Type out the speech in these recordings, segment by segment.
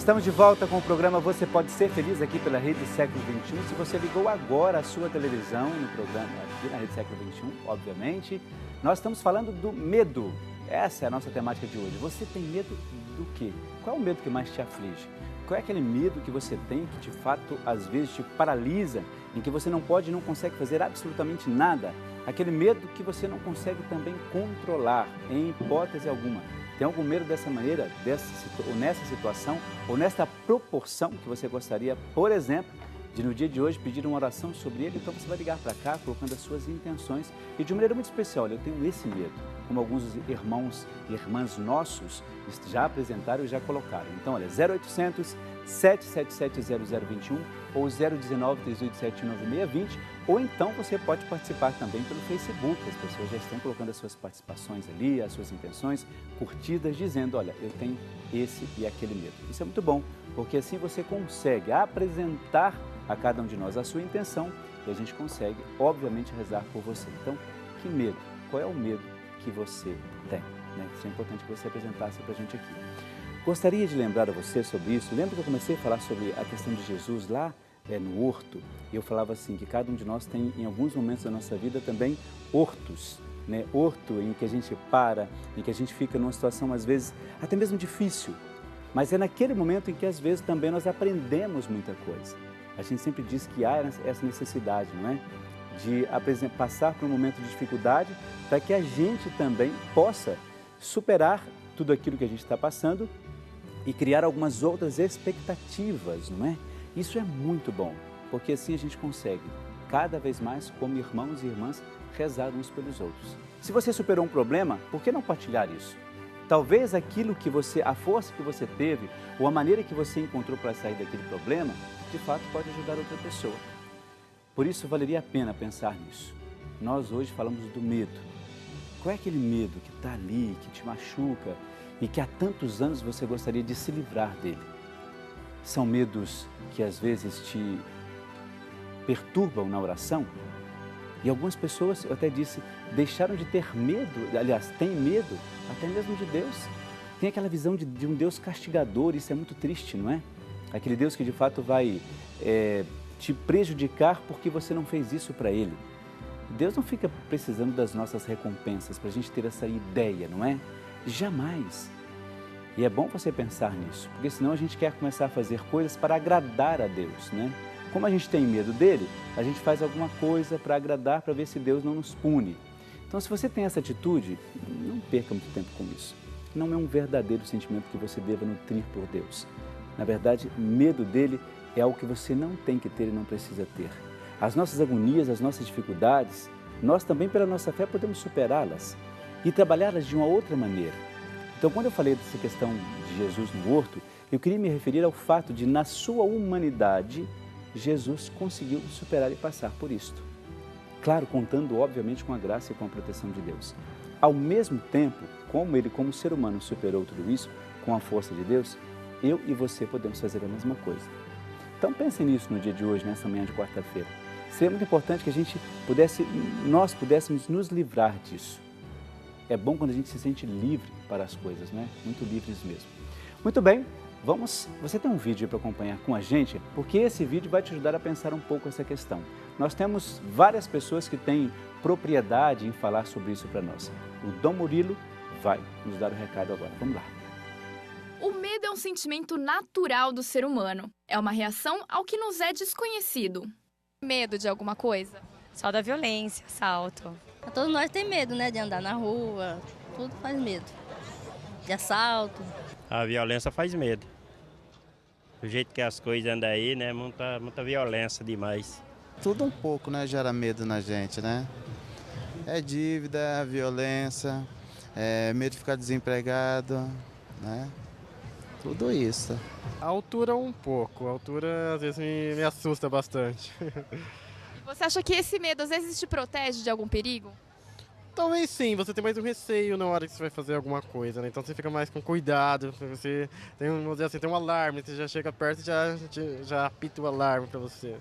Estamos de volta com o programa Você Pode Ser Feliz aqui pela Rede Século XXI. Se você ligou agora a sua televisão no programa aqui na Rede Século XXI, obviamente, nós estamos falando do medo. Essa é a nossa temática de hoje. Você tem medo do quê? Qual é o medo que mais te aflige? Qual é aquele medo que você tem que, de fato, às vezes te paralisa, em que você não pode e não consegue fazer absolutamente nada? Aquele medo que você não consegue também controlar, em hipótese alguma. Tem algum medo dessa maneira, ou nessa situação, ou nesta proporção que você gostaria, por exemplo, de no dia de hoje pedir uma oração sobre ele? Então você vai ligar para cá, colocando as suas intenções e de maneira muito especial. Olha, eu tenho esse medo, como alguns irmãos e irmãs nossos já apresentaram e já colocaram. Então, olha, 0800 777 0021 ou 019 3871 9620, ou então você pode participar também pelo Facebook. As pessoas já estão colocando as suas participações ali, as suas intenções, curtidas, dizendo, olha, eu tenho esse e aquele medo. Isso é muito bom, porque assim você consegue apresentar a cada um de nós a sua intenção e a gente consegue, obviamente, rezar por você. Então, que medo? Qual é o medo que você tem? Isso é importante que você apresentasse para a gente aqui. Gostaria de lembrar a você sobre isso. Lembra que eu comecei a falar sobre a questão de Jesus lá no horto? E eu falava assim, que cada um de nós tem, em alguns momentos da nossa vida, também hortos. Horto em que a gente para, em que a gente fica numa situação, às vezes, até mesmo difícil. Mas é naquele momento em que, às vezes, também nós aprendemos muita coisa. A gente sempre diz que há essa necessidade, não é? De passar por um momento de dificuldade para que a gente também possa superar tudo aquilo que a gente está passando e criar algumas outras expectativas, não é? Isso é muito bom, porque assim a gente consegue, cada vez mais, como irmãos e irmãs, rezar uns pelos outros. Se você superou um problema, por que não partilhar isso? Talvez aquilo que a força que você teve, ou a maneira que você encontrou para sair daquele problema, de fato pode ajudar outra pessoa. Por isso, valeria a pena pensar nisso. Nós hoje falamos do medo. Qual é aquele medo que está ali, que te machuca e que há tantos anos você gostaria de se livrar dele? São medos que às vezes te perturbam na oração? E algumas pessoas, eu até disse, deixaram de ter medo, aliás, têm medo até mesmo de Deus. Tem aquela visão de um Deus castigador, isso é muito triste, não é? Aquele Deus que de fato vai te prejudicar porque você não fez isso para Ele. Deus não fica precisando das nossas recompensas para a gente ter essa ideia, não é? Jamais. E é bom você pensar nisso, porque senão a gente quer começar a fazer coisas para agradar a Deus, né? Como a gente tem medo dele, a gente faz alguma coisa para agradar, para ver se Deus não nos pune. Então, se você tem essa atitude, não perca muito tempo com isso. Não é um verdadeiro sentimento que você deva nutrir por Deus. Na verdade, medo dele é algo que você não tem que ter e não precisa ter. As nossas agonias, as nossas dificuldades, nós também, pela nossa fé, podemos superá-las e trabalhá-las de uma outra maneira. Então, quando eu falei dessa questão de Jesus no horto, eu queria me referir ao fato de, na sua humanidade, Jesus conseguiu superar e passar por isto. Claro, contando, obviamente, com a graça e com a proteção de Deus. Ao mesmo tempo, como ele, como ser humano, superou tudo isso, com a força de Deus, eu e você podemos fazer a mesma coisa. Então, pensem nisso no dia de hoje, nessa manhã de quarta-feira. Seria muito importante que nós pudéssemos nos livrar disso. É bom quando a gente se sente livre para as coisas, né? Muito livres mesmo. Muito bem, você tem um vídeo para acompanhar com a gente, porque esse vídeo vai te ajudar a pensar um pouco essa questão. Nós temos várias pessoas que têm propriedade em falar sobre isso para nós. O Dom Murilo vai nos dar o recado agora. Vamos lá. O medo é um sentimento natural do ser humano. É uma reação ao que nos é desconhecido. Medo de alguma coisa? Só da violência, assalto. Todos nós temos medo, né? De andar na rua, tudo faz medo. De assalto. A violência faz medo. Do jeito que as coisas andam aí, né? Muita violência demais. Tudo um pouco, né? Gera medo na gente, né? É dívida, violência, medo de ficar desempregado, né? Tudo isso. A altura um pouco. A altura às vezes me assusta bastante. Você acha que esse medo às vezes te protege de algum perigo? Talvez sim, você tem mais um receio na hora que você vai fazer alguma coisa, né? Então você fica mais com cuidado, você tem, vamos dizer assim, tem um alarme, você já chega perto e já apita o alarme para você.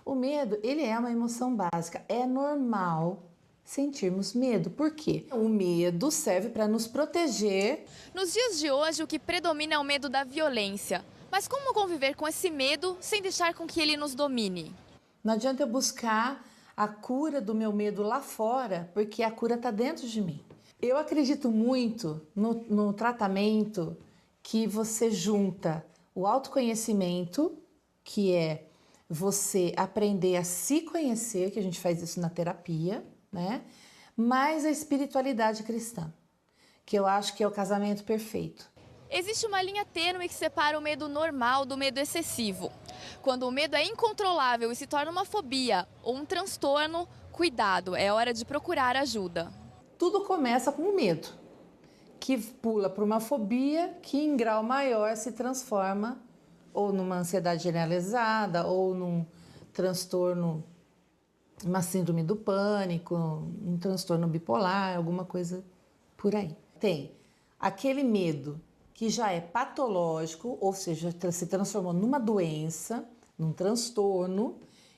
O medo, ele é uma emoção básica, é normal sentirmos medo. Por quê? O medo serve para nos proteger. Nos dias de hoje, o que predomina é o medo da violência. Mas como conviver com esse medo sem deixar com que ele nos domine? Não adianta eu buscar a cura do meu medo lá fora, porque a cura está dentro de mim. Eu acredito muito no tratamento que você junta o autoconhecimento, que é você aprender a se conhecer, que a gente faz isso na terapia, né? Mais a espiritualidade cristã, que eu acho que é o casamento perfeito. Existe uma linha tênue que separa o medo normal do medo excessivo. Quando o medo é incontrolável e se torna uma fobia ou um transtorno, cuidado, é hora de procurar ajuda. Tudo começa com o medo, que pula para uma fobia que em grau maior se transforma ou numa ansiedade generalizada ou num transtorno, uma síndrome do pânico, um transtorno bipolar, alguma coisa por aí. Tem aquele medo que já é patológico, ou seja, se transformou numa doença, num transtorno,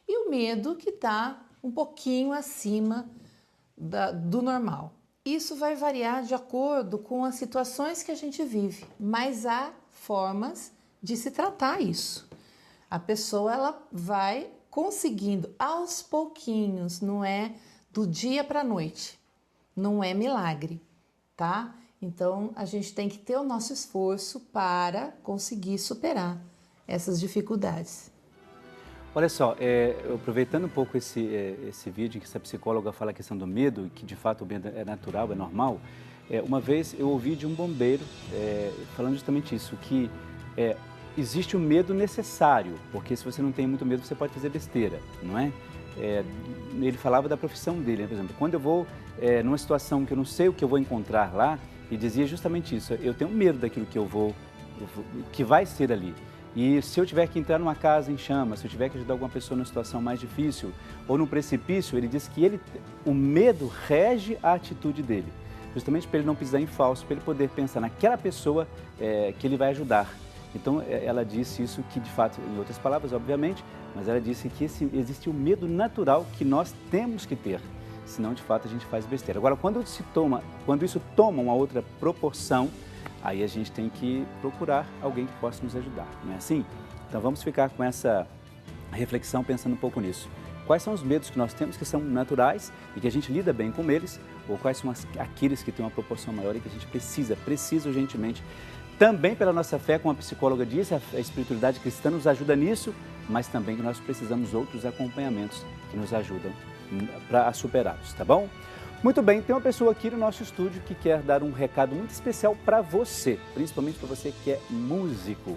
e o medo que está um pouquinho acima do normal. Isso vai variar de acordo com as situações que a gente vive, mas há formas de se tratar isso. A pessoa ela vai conseguindo aos pouquinhos, não é do dia para a noite, não é milagre, tá? Então a gente tem que ter o nosso esforço para conseguir superar essas dificuldades. Olha só, aproveitando um pouco esse vídeo em que essa psicóloga fala a questão do medo, que de fato o medo é natural, é normal, uma vez eu ouvi de um bombeiro falando justamente isso, que existe o medo necessário, porque se você não tem muito medo, você pode fazer besteira, não é? Ele falava da profissão dele, né? Por exemplo, quando eu vou numa situação que eu não sei o que eu vou encontrar lá, e dizia justamente isso, eu tenho medo daquilo que vai ser ali. E se eu tiver que entrar numa casa em chamas, se eu tiver que ajudar alguma pessoa numa situação mais difícil ou num precipício, ele diz que o medo rege a atitude dele, justamente para ele não pisar em falso, para ele poder pensar naquela pessoa que ele vai ajudar. Então, ela disse isso que, de fato, em outras palavras, obviamente, mas ela disse que existe o medo natural que nós temos que ter, senão, de fato, a gente faz besteira. Agora, quando isso toma uma outra proporção, aí a gente tem que procurar alguém que possa nos ajudar, não é assim? Então, vamos ficar com essa reflexão, pensando um pouco nisso. Quais são os medos que nós temos que são naturais e que a gente lida bem com eles, ou quais são aqueles que têm uma proporção maior e que a gente precisa urgentemente. Também pela nossa fé, como a psicóloga disse, a espiritualidade cristã nos ajuda nisso, mas também que nós precisamos outros acompanhamentos que nos ajudam para superá-los, tá bom? Muito bem, tem uma pessoa aqui no nosso estúdio que quer dar um recado muito especial para você, principalmente para você que é músico.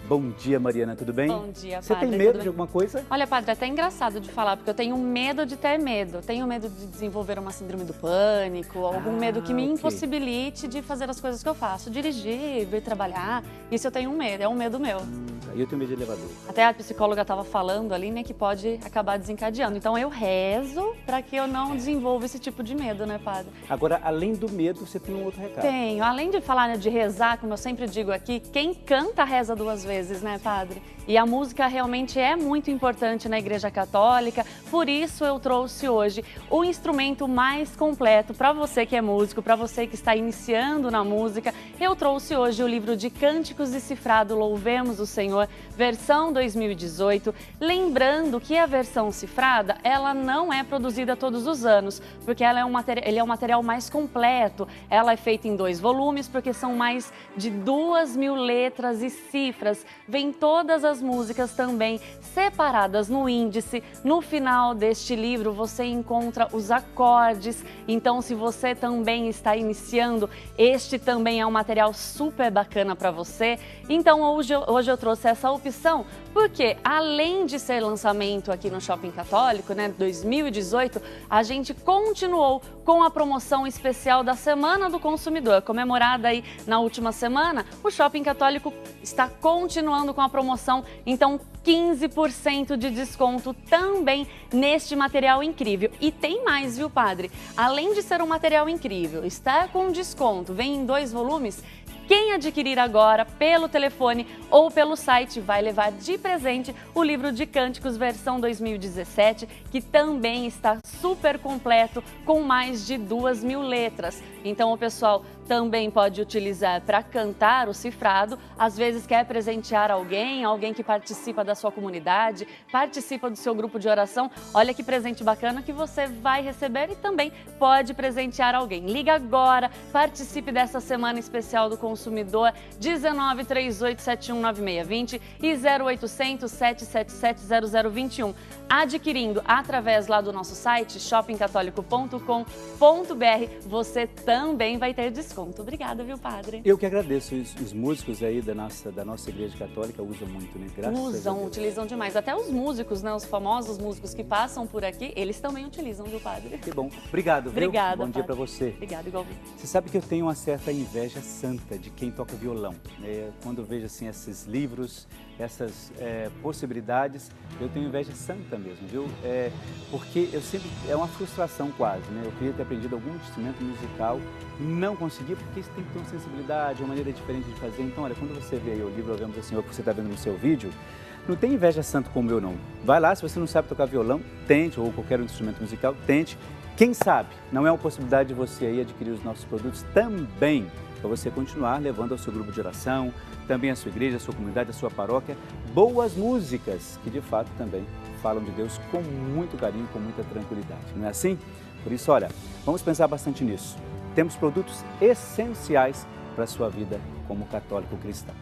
Bom dia, Mariana, tudo bem? Bom dia, Você padre. tem medo de alguma coisa? Olha, padre, é até engraçado de falar, porque eu tenho medo de ter medo. Tenho medo de desenvolver uma síndrome do pânico, algum medo que me impossibilite de fazer as coisas que eu faço. Dirigir, vir trabalhar, isso eu tenho um medo, é um medo meu. E eu tenho medo de elevador. Até a psicóloga estava falando ali, né, que pode acabar desencadeando. Então eu rezo para que eu não desenvolva esse tipo de medo, né, padre? Agora, além do medo, você tem um outro recado. Tenho. Além de falar, né, de rezar, como eu sempre digo aqui, quem canta reza duas vezes, né, padre? E a música realmente é muito importante na Igreja Católica, por isso eu trouxe hoje o instrumento mais completo para você que é músico, para você que está iniciando na música. Eu trouxe hoje o livro de Cânticos Decifrado, Louvemos o Senhor, versão 2018. Lembrando que a versão cifrada, ela não é produzida todos os anos, porque ele é um material mais completo. Ela é feita em 2 volumes, porque são mais de 2.000 letras e cifras. Vem todas as músicas também separadas no índice. No final deste livro você encontra os acordes, então se você também está iniciando, este também é um material super bacana para você. Então hoje eu trouxe essa opção, porque além de ser lançamento aqui no Shopping Católico, né, 2018, a gente continuou com a promoção especial da Semana do Consumidor, comemorada aí na última semana. O Shopping Católico está continuando com a promoção, então 15% de desconto também neste material incrível. E tem mais, viu, padre? Além de ser um material incrível, está com desconto, vem em 2 volumes, Quem adquirir agora pelo telefone ou pelo site vai levar de presente o livro de Cânticos versão 2017, que também está super completo com mais de 2.000 letras. Então o pessoal também pode utilizar para cantar o cifrado, às vezes quer presentear alguém que participa da sua comunidade, participa do seu grupo de oração. Olha que presente bacana que você vai receber e também pode presentear alguém. Liga agora, participe dessa semana especial do consumidor, 19 38 71 9620 e 0800 777 0021. Adquirindo através lá do nosso site shoppingcatólico.com.br, você também vai ter desconto. Obrigada, viu, padre? Eu que agradeço. Os músicos aí da nossa Igreja Católica usam muito, né? Graças a Deus. Utilizam demais. Até os músicos, né? Os famosos músicos que passam por aqui, eles também utilizam, viu, padre? Que bom. Obrigado, viu? Obrigada, Bom dia padre. para você. Obrigada, igualmente. Você sabe que eu tenho uma certa inveja santa de quem toca violão. Quando eu vejo assim esses livros, essas possibilidades, eu tenho inveja santa mesmo, viu? Porque eu sempre, é uma frustração quase, né? Eu queria ter aprendido algum instrumento musical, não consegui, porque isso tem que ter uma sensibilidade, uma maneira diferente de fazer. Então, olha, quando você vê aí o livro Ouvemos ao Senhor, que você está vendo no seu vídeo, não tem inveja santa como eu, não. Vai lá, se você não sabe tocar violão, tente, ou qualquer instrumento musical, tente. Quem sabe, não é uma possibilidade de você aí adquirir os nossos produtos também, para você continuar levando ao seu grupo de oração, também à sua igreja, à sua comunidade, à sua paróquia, boas músicas que de fato também falam de Deus com muito carinho, com muita tranquilidade. Não é assim? Por isso, olha, vamos pensar bastante nisso. Temos produtos essenciais para a sua vida como católico cristão.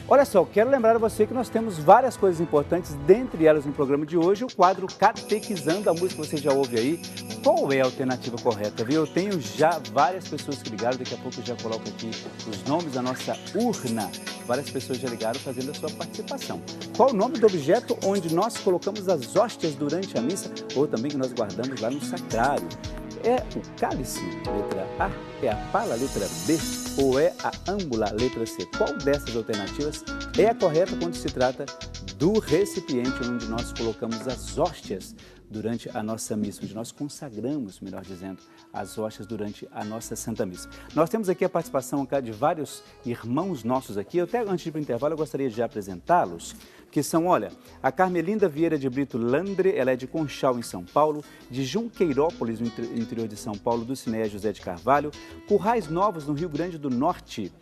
Olha só, quero lembrar a você que nós temos várias coisas importantes, dentre elas no programa de hoje, o quadro Catequizando, a música que você já ouve aí. Qual é a alternativa correta, viu? Eu tenho já várias pessoas que ligaram, daqui a pouco eu já coloco aqui os nomes da nossa urna. Várias pessoas já ligaram fazendo a sua participação. Qual o nome do objeto onde nós colocamos as hóstias durante a missa, ou também que nós guardamos lá no sacrário? É o cálice, letra A? É a pala, letra B? Ou é a âmbula, letra C? Qual dessas alternativas é a correta quando se trata do recipiente onde nós colocamos as hóstias durante a nossa missa, onde nós consagramos, melhor dizendo, as hóstias durante a nossa Santa Missa? Nós temos aqui a participação de vários irmãos nossos aqui. Até antes de ir para o intervalo, eu gostaria de apresentá-los, que são, olha, a Carmelinda Vieira de Brito Landre, ela é de Conchal, em São Paulo, de Junqueirópolis, no interior de São Paulo, do Cineia José de Carvalho, Currais Novos, no Rio Grande do Norte,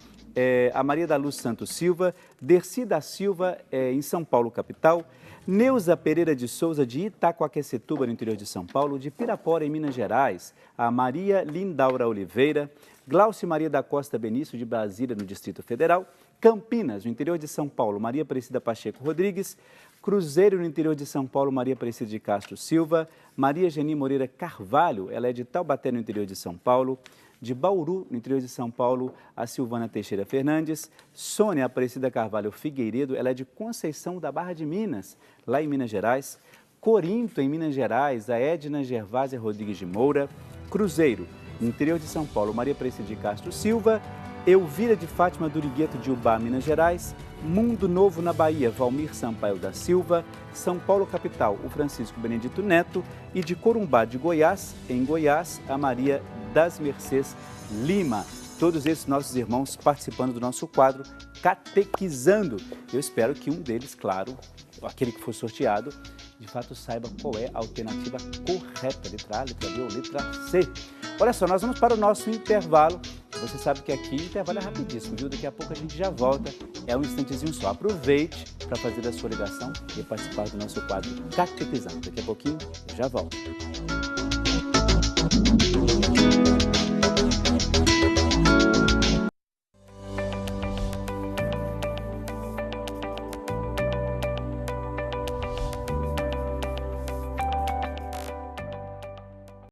a Maria da Luz Santos Silva, Dercy da Silva, em São Paulo, capital, Neuza Pereira de Souza, de Itacoaquecetuba, no interior de São Paulo, de Pirapora, em Minas Gerais, a Maria Lindaura Oliveira, Glauci Maria da Costa Benício, de Brasília, no Distrito Federal, Campinas, no interior de São Paulo, Maria Aparecida Pacheco Rodrigues, Cruzeiro, no interior de São Paulo, Maria Aparecida de Castro Silva, Maria Geni Moreira Carvalho, ela é de Taubaté, no interior de São Paulo, de Bauru, no interior de São Paulo, a Silvana Teixeira Fernandes, Sônia Aparecida Carvalho Figueiredo, ela é de Conceição da Barra de Minas, lá em Minas Gerais, Corinto, em Minas Gerais, a Edna Gervásia Rodrigues de Moura, Cruzeiro, no interior de São Paulo, Maria Aparecida de Castro Silva, Elvira de Fátima Durigueto de Ubá, Minas Gerais, Mundo Novo na Bahia, Valmir Sampaio da Silva, São Paulo capital, o Francisco Benedito Neto e de Corumbá de Goiás, em Goiás, a Maria das Mercês Lima. Todos esses nossos irmãos participando do nosso quadro Catequizando. Eu espero que um deles, claro, aquele que for sorteado, de fato saiba qual é a alternativa correta, letra A, letra B ou letra C. Olha só, nós vamos para o nosso intervalo. Você sabe que aqui o intervalo é rapidíssimo, viu? Daqui a pouco a gente já volta. É um instantezinho só. Aproveite para fazer a sua ligação e participar do nosso quadro Catequizando. Daqui a pouquinho eu já volto.